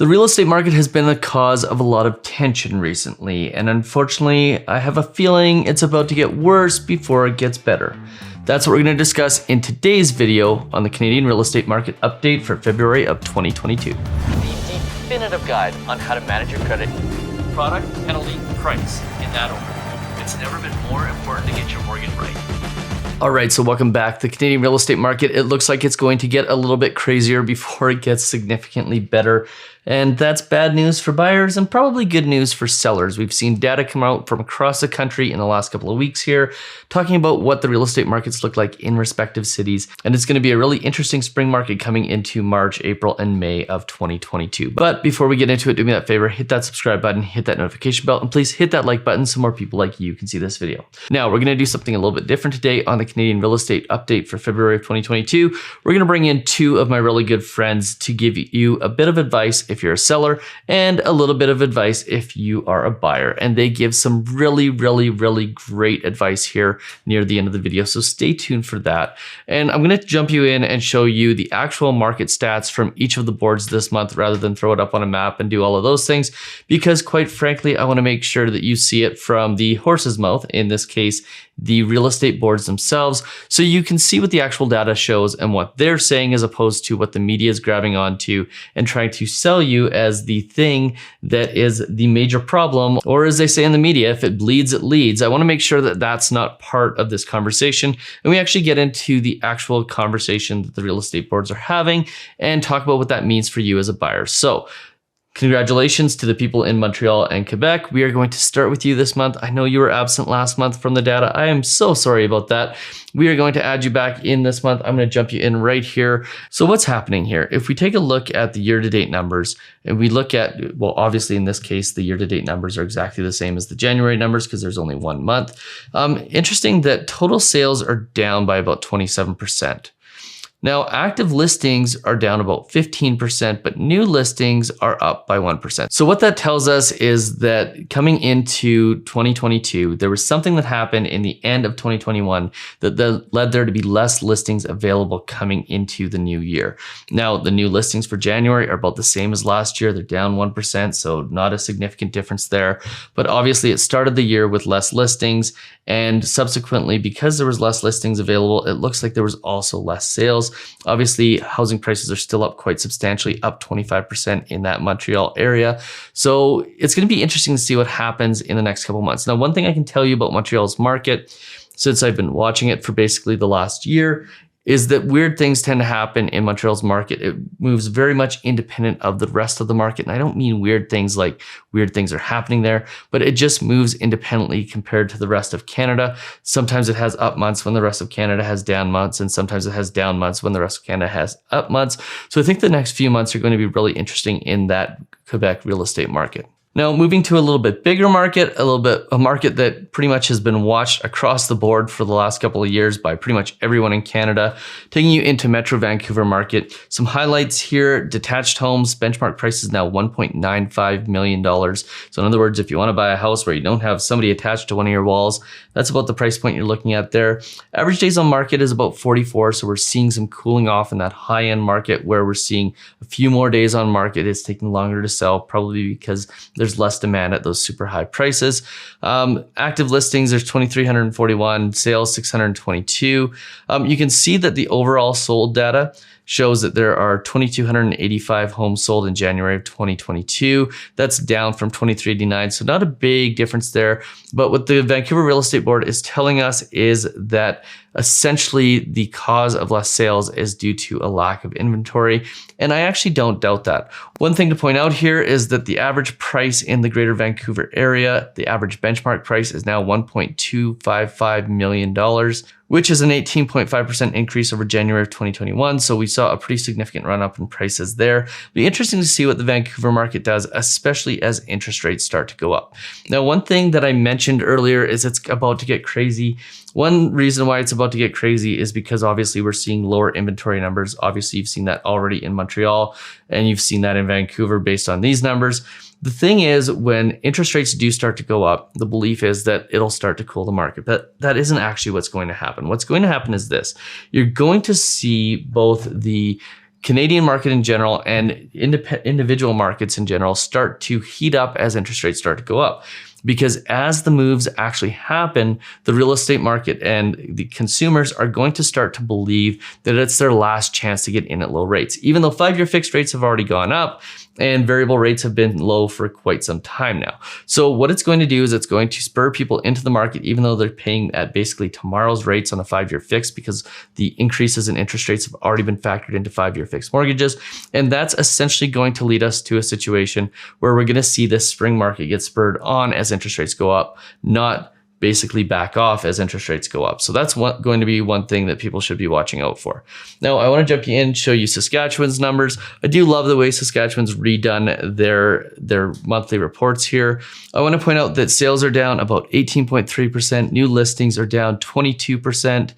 The real estate market has been the cause of a lot of tension recently, and unfortunately, I have a feeling it's about to get worse before it gets better. That's what we're going to discuss in today's video on the Canadian real estate market update for February of 2022. The definitive guide on how to manage your credit. Product, penalty, price, in that order. It's never been more important to get your mortgage right. All right, so welcome back. The Canadian real estate market, it looks like it's going to get a little bit crazier before it gets significantly better. And that's bad news for buyers and probably good news for sellers. We've seen data come out from across the country in the last couple of weeks here, talking about what the real estate markets look like in respective cities. And it's going to be a really interesting spring market coming into March, April, and May of 2022. But before we get into it, do me that favor, hit that subscribe button, hit that notification bell, and please hit that like button so more people like you can see this video. Now, we're going to do something a little bit different today on the Canadian real estate update for February of 2022. We're going to bring in two of my really good friends to give you a bit of advice if you're a seller and a little bit of advice if you are a buyer. And they give some really great advice here near the end of the video. So stay tuned for that. And I'm going to jump you in and show you the actual market stats from each of the boards this month rather than throw it up on a map and do all of those things, because quite frankly, I want to make sure that you see it from the horse's mouth, in this case, the real estate boards themselves, so you can see what the actual data shows and what they're saying as opposed to what the media is grabbing onto and trying to sell you as the thing that is the major problem. Or as they say in the media, if it bleeds, it leads. I want to make sure that that's not part of this conversation. And we actually get into the actual conversation that the real estate boards are having and talk about what that means for you as a buyer. So congratulations to the people in Montreal and Quebec. We are going to start with you this month. I know you were absent last month from the data. I am so sorry about that. We are going to add you back in this month. I'm going to jump you in right here. So what's happening here? If we take a look at the year-to-date numbers and we look at, well, obviously in this case, the year-to-date numbers are exactly the same as the January numbers because there's only 1 month. Interesting that total sales are down by about 27%. Now, active listings are down about 15%, but new listings are up by 1%. So what that tells us is that coming into 2022, there was something that happened in the end of 2021 that led there to be less listings available coming into the new year. Now, the new listings for January are about the same as last year. They're down 1%, so not a significant difference there. But obviously, it started the year with less listings, and subsequently, because there was less listings available, it looks like there was also less sales. Obviously, housing prices are still up quite substantially, up 25% in that Montreal area. So it's going to be interesting to see what happens in the next couple months. Now, one thing I can tell you about Montreal's market, since I've been watching it for basically the last year, is that weird things tend to happen in Montreal's market. It moves very much independent of the rest of the market. And I don't mean weird things like weird things are happening there, but it just moves independently compared to the rest of Canada. Sometimes it has up months when the rest of Canada has down months, and sometimes it has down months when the rest of Canada has up months. So I think the next few months are going to be really interesting in that Quebec real estate market. Now, moving to a little bit bigger market, a market that pretty much has been watched across the board for the last couple of years by pretty much everyone in Canada, taking you into Metro Vancouver market. Some highlights here: detached homes, benchmark price is now $1.95 million. So in other words, if you want to buy a house where you don't have somebody attached to one of your walls, that's about the price point you're looking at there. Average days on market is about 44. So we're seeing some cooling off in that high-end market where we're seeing a few more days on market. It's taking longer to sell, probably because there's less demand at those super high prices. Active listings, there's 2,341, sales 622. You can see that the overall sold data shows that there are 2,285 homes sold in January of 2022. That's down from 2,389, so not a big difference there. But what the Vancouver Real Estate Board is telling us is that essentially the cause of less sales is due to a lack of inventory. And I actually don't doubt that. One thing to point out here is that the average price in the greater Vancouver area, the average benchmark price is now $1.255 million, which is an 18.5% increase over January of 2021. So we saw a pretty significant run up in prices there. It'll be interesting to see what the Vancouver market does, especially as interest rates start to go up. Now, one thing that I mentioned earlier is it's about to get crazy. One reason why it's about to get crazy is because obviously we're seeing lower inventory numbers. Obviously, you've seen that already in Montreal, and you've seen that in Vancouver based on these numbers. The thing is, when interest rates do start to go up, the belief is that it'll start to cool the market. But that isn't actually what's going to happen. What's going to happen is this: you're going to see both the Canadian market in general and individual markets in general start to heat up as interest rates start to go up. Because as the moves actually happen, the real estate market and the consumers are going to start to believe that it's their last chance to get in at low rates. Even though 5-year fixed rates have already gone up and variable rates have been low for quite some time now. So what it's going to do is it's going to spur people into the market, even though they're paying at basically tomorrow's rates on a 5-year fix, because the increases in interest rates have already been factored into 5-year fixed mortgages. And that's essentially going to lead us to a situation where we're going to see this spring market get spurred on as interest rates go up, not basically back off as interest rates go up. So that's going to be one thing that people should be watching out for. Now, I want to jump in and show you Saskatchewan's numbers. I do love the way Saskatchewan's redone their monthly reports here. I want to point out that sales are down about 18.3%. New listings are down 22%.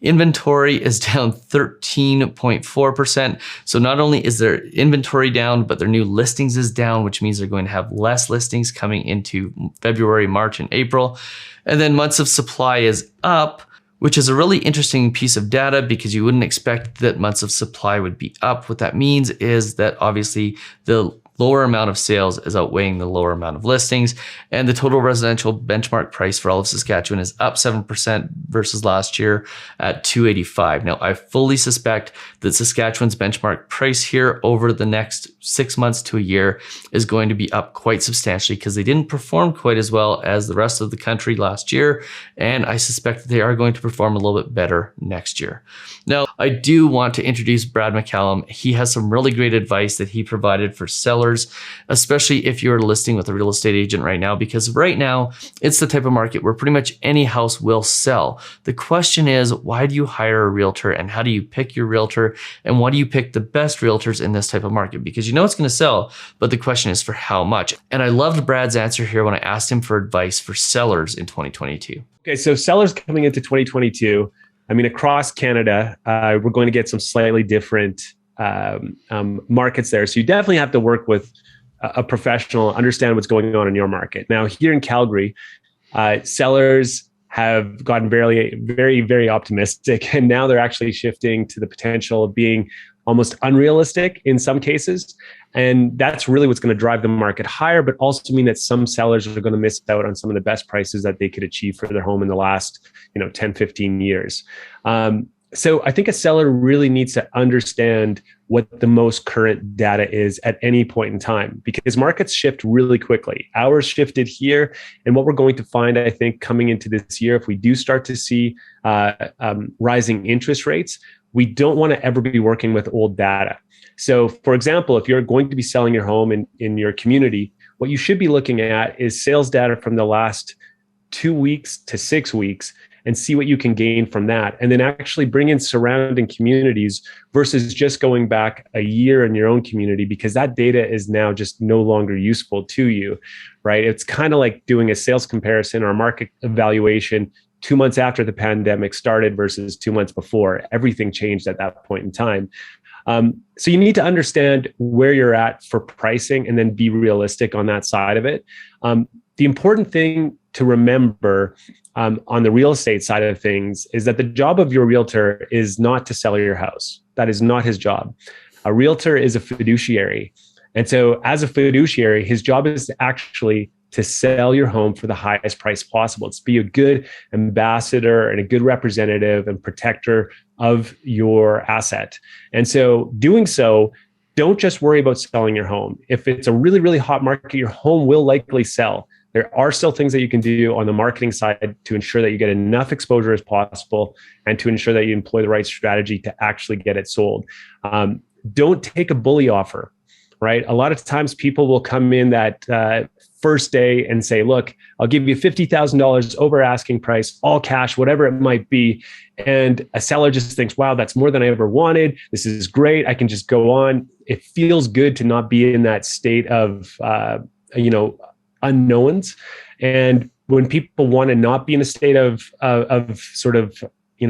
Inventory is down 13.4%. So not only is their inventory down, but their new listings is down, which means they're going to have less listings coming into February, March, and April. And then months of supply is up, which is a really interesting piece of data because you wouldn't expect that months of supply would be up. What that means is that obviously the lower amount of sales is outweighing the lower amount of listings, and the total residential benchmark price for all of Saskatchewan is up 7% versus last year at $285. Now, I fully suspect that Saskatchewan's benchmark price here over the next 6 months to a year is going to be up quite substantially because they didn't perform quite as well as the rest of the country last year, and I suspect that they are going to perform a little bit better next year. Now, I do want to introduce Brad McCallum. He has some really great advice that he provided for sellers, especially if you're listing with a real estate agent right now, because right now it's the type of market where pretty much any house will sell. The question is, why do you hire a realtor and how do you pick your realtor and why do you pick the best realtors in this type of market? Because you know it's going to sell, but the question is for how much. And I loved Brad's answer here when I asked him for advice for sellers in 2022. Okay, so sellers coming into 2022, I mean, across Canada, we're going to get some slightly different markets there. So you definitely have to work with a professional, understand what's going on in your market. Now, here in Calgary, sellers have gotten very optimistic, and now they're actually shifting to the potential of being almost unrealistic in some cases. And that's really what's going to drive the market higher, but also mean that some sellers are going to miss out on some of the best prices that they could achieve for their home in the last 10, 15 years. So I think a seller really needs to understand what the most current data is at any point in time, because markets shift really quickly. Ours shifted here. And what we're going to find, I think, coming into this year, if we do start to see rising interest rates, we don't want to ever be working with old data. So for example, if you're going to be selling your home in your community, what you should be looking at is sales data from the last 2 weeks to 6 weeks and see what you can gain from that. And then actually bring in surrounding communities versus just going back a year in your own community, because that data is now just no longer useful to you, right? It's kind of like doing a sales comparison or a market evaluation 2 months after the pandemic started versus 2 months before. Everything changed at that point in time. So you need to understand where you're at for pricing and then be realistic on that side of it. The important thing to remember on the real estate side of things is that the job of your realtor is not to sell your house. That is not his job. A realtor is a fiduciary. And so as a fiduciary, his job is to actually to sell your home for the highest price possible. It's be a good ambassador and a good representative and protector of your asset. And so doing so, don't just worry about selling your home. If it's a really hot market, your home will likely sell. There are still things that you can do on the marketing side to ensure that you get enough exposure as possible and to ensure that you employ the right strategy to actually get it sold. Don't take a bully offer, right? A lot of times people will come in that first day and say, look, I'll give you $50,000 over asking price, all cash, whatever it might be. And a seller just thinks, wow, that's more than I ever wanted. This is great. I can just go on. It feels good to not be in that state of, unknowns. And when people want to not be in a state of sort of,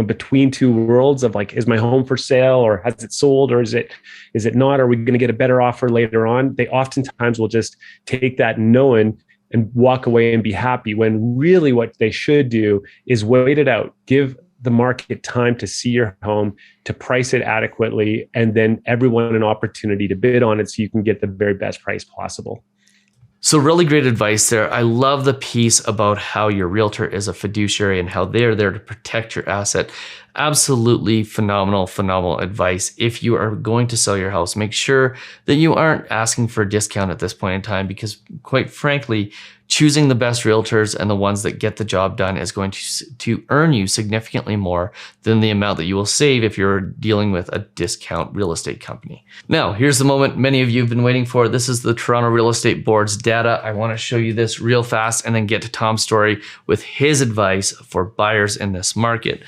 between two worlds of like, is my home for sale or has it sold or is it not? Are we going to get a better offer later on? They oftentimes will just take that knowing and walk away and be happy, when really what they should do is wait it out. Give the market time to see your home, to price it adequately, and then everyone an opportunity to bid on it so you can get the very best price possible. So really great advice there. I love the piece about how your realtor is a fiduciary and how they're there to protect your asset. Absolutely phenomenal advice. If you are going to sell your house, make sure that you aren't asking for a discount at this point in time, because quite frankly, choosing the best realtors and the ones that get the job done is going to earn you significantly more than the amount that you will save if you're dealing with a discount real estate company. Now, here's the moment many of you have been waiting for. This is the Toronto Real Estate Board's data. I want to show you this real fast and then get to Tom's story with his advice for buyers in this market.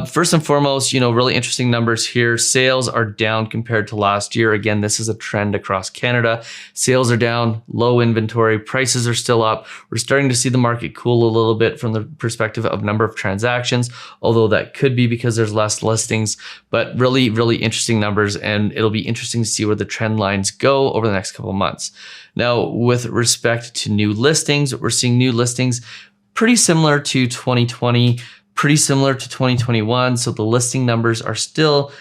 First and foremost, really interesting numbers here. Sales are down compared to last year. Again, this is a trend across Canada. Sales are down, low inventory, prices are still up. We're starting to see the market cool a little bit from the perspective of number of transactions, although that could be because there's less listings, but really interesting numbers, and it'll be interesting to see where the trend lines go over the next couple of months. Now, with respect to new listings, we're seeing new listings pretty similar to 2020, pretty similar to 2021. So the listing numbers are still,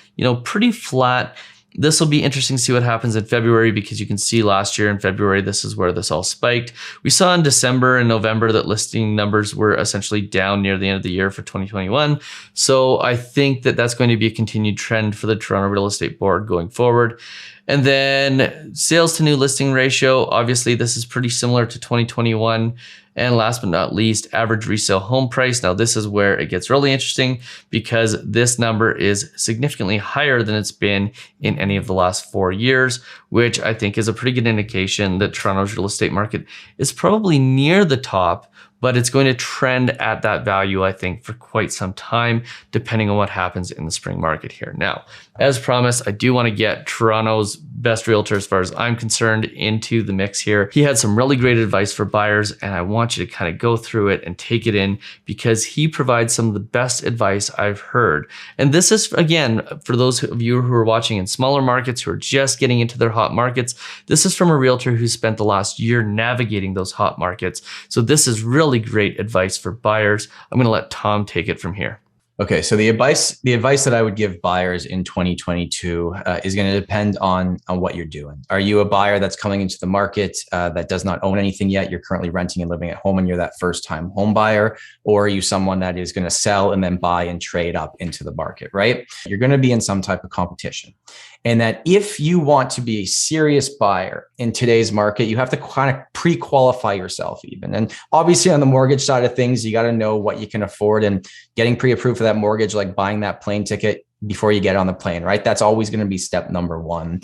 pretty flat. This will be interesting to see what happens in February, because you can see last year in February, this is where this all spiked. We saw in December and November that listing numbers were essentially down near the end of the year for 2021. So I think that that's going to be a continued trend for the Toronto Real Estate Board going forward. And then sales to new listing ratio, obviously this is pretty similar to 2021. And last but not least, average resale home price. Now this is where it gets really interesting, because this number is significantly higher than it's been in any of the last 4 years, which I think is a pretty good indication that Toronto's real estate market is probably near the top, but it's going to trend at that value, I think, for quite some time, depending on what happens in the spring market here. Now, as promised, I do want to get Toronto's best realtor, as far as I'm concerned, into the mix here. He had some really great advice for buyers, and I want you to kind of go through it and take it in, because he provides some of the best advice I've heard. And this is, again, for those of you who are watching in smaller markets, who are just getting into their hot markets, this is from a realtor who spent the last year navigating those hot markets. So this is really great advice for buyers. I'm going to let Tom take it from here. Okay, so the advice that I would give buyers in 2022 is going to depend on what you're doing. Are you a buyer that's coming into the market that does not own anything yet? You're currently renting and living at home, and you're that first-time home buyer, or are you someone that is going to sell and then buy and trade up into the market? Right? You're going to be in some type of competition. And that if you want to be a serious buyer in today's market, you have to kind of pre-qualify yourself even. And obviously on the mortgage side of things, you got to know what you can afford, and getting pre-approved for that mortgage, like buying that plane ticket before you get on the plane, right? That's always going to be step number one.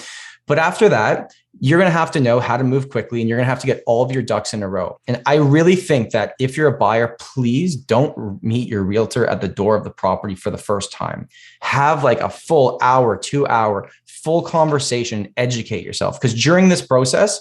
But after that, you're going to have to know how to move quickly, and you're going to have to get all of your ducks in a row. And I really think that if you're a buyer, please don't meet your realtor at the door of the property for the first time. Have like a full hour, 2 hour, full conversation, educate yourself. Because during this process,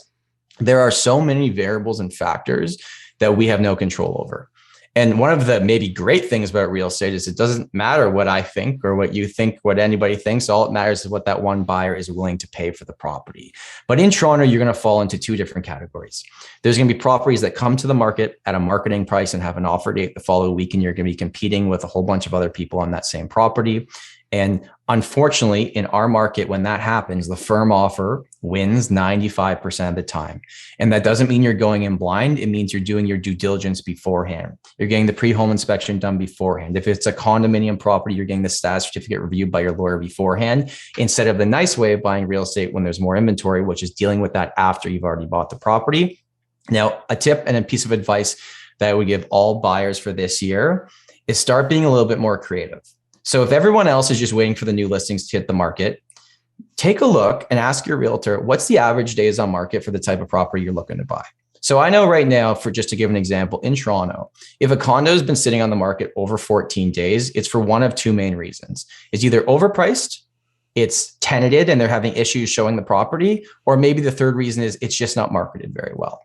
there are so many variables and factors that we have no control over. And one of the maybe great things about real estate is it doesn't matter what I think or what you think, what anybody thinks. All it matters is what that one buyer is willing to pay for the property. But in Toronto, you're going to fall into two different categories. There's going to be properties that come to the market at a marketing price and have an offer date the following week, and you're going to be competing with a whole bunch of other people on that same property. And unfortunately, in our market, when that happens, the firm offer wins 95% of the time. And that doesn't mean you're going in blind. It means you're doing your due diligence beforehand. You're getting the pre-home inspection done beforehand. If it's a condominium property, you're getting the status certificate reviewed by your lawyer beforehand, instead of the nice way of buying real estate when there's more inventory, which is dealing with that after you've already bought the property. Now, a tip and a piece of advice that I would give all buyers for this year is start being a little bit more creative. So if everyone else is just waiting for the new listings to hit the market, take a look and ask your realtor, what's the average days on market for the type of property you're looking to buy? So I know right now, for just to give an example, in Toronto, if a condo has been sitting on the market over 14 days, it's for one of two main reasons. It's either overpriced, it's tenanted and they're having issues showing the property, or maybe the third reason is it's just not marketed very well.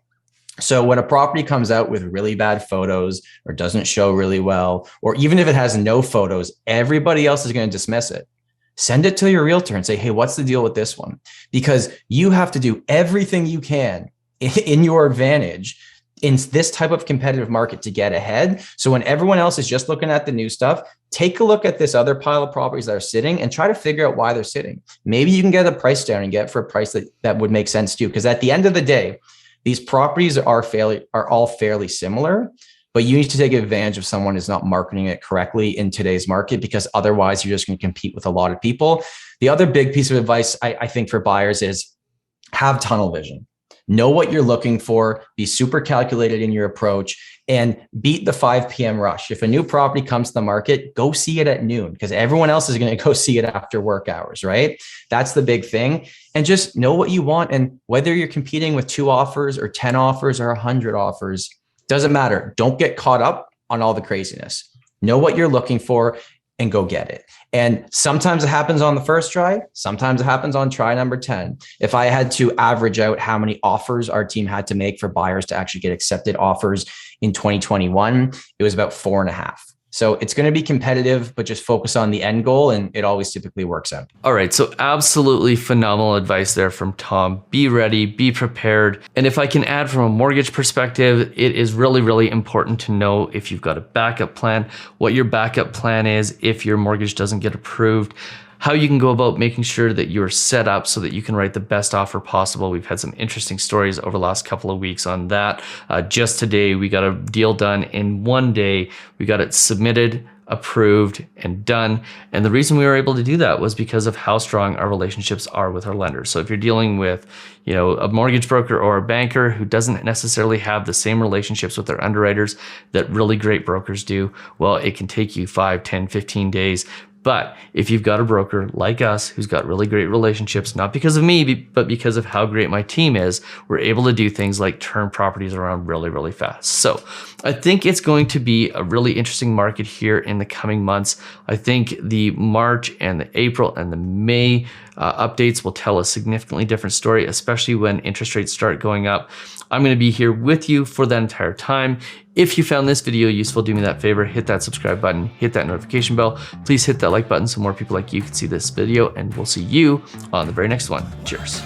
So when a property comes out with really bad photos or doesn't show really well, or even if it has no photos, everybody else is going to dismiss it. Send it to your realtor and say, hey, what's the deal with this one? Because you have to do everything you can in your advantage in this type of competitive market to get ahead. So when everyone else is just looking at the new stuff, take a look at this other pile of properties that are sitting and try to figure out why they're sitting. Maybe you can get a price down and get it for a price that would make sense to you. Because at the end of the day, these properties are all fairly similar, but you need to take advantage of someone who's not marketing it correctly in today's market, because otherwise you're just going to compete with a lot of people. The other big piece of advice I think for buyers is have tunnel vision. Know what you're looking for, be super calculated in your approach, and beat the 5 p.m. rush. If a new property comes to the market, go see it at noon, because everyone else is going to go see it after work hours, right? That's the big thing. And just know what you want. And whether you're competing with 2 offers or 10 offers or 100 offers, doesn't matter. Don't get caught up on all the craziness. Know what you're looking for and go get it. And sometimes it happens on the first try. Sometimes it happens on try number 10. If I had to average out how many offers our team had to make for buyers to actually get accepted offers in 2021, it was about 4.5. So it's going to be competitive, but just focus on the end goal, and it always typically works out. All right, so absolutely phenomenal advice there from Tom. Be ready, be prepared. And if I can add from a mortgage perspective, it is really, really important to know if you've got a backup plan, what your backup plan is if your mortgage doesn't get approved, how you can go about making sure that you're set up so that you can write the best offer possible. We've had some interesting stories over the last couple of weeks on that. Just today, we got a deal done in 1 day. We got it submitted, approved, and done. And the reason we were able to do that was because of how strong our relationships are with our lenders. So if you're dealing with, a mortgage broker or a banker who doesn't necessarily have the same relationships with their underwriters that really great brokers do, well, it can take you 5, 10, 15 days. But if you've got a broker like us who's got really great relationships, not because of me, but because of how great my team is, we're able to do things like turn properties around really, really fast. So I think it's going to be a really interesting market here in the coming months. I think the March and the April and the May updates will tell a significantly different story, especially when interest rates start going up. I'm going to be here with you for that entire time. If you found this video useful, do me that favor, hit that subscribe button, hit that notification bell. Please hit that like button so more people like you can see this video, and we'll see you on the very next one. Cheers.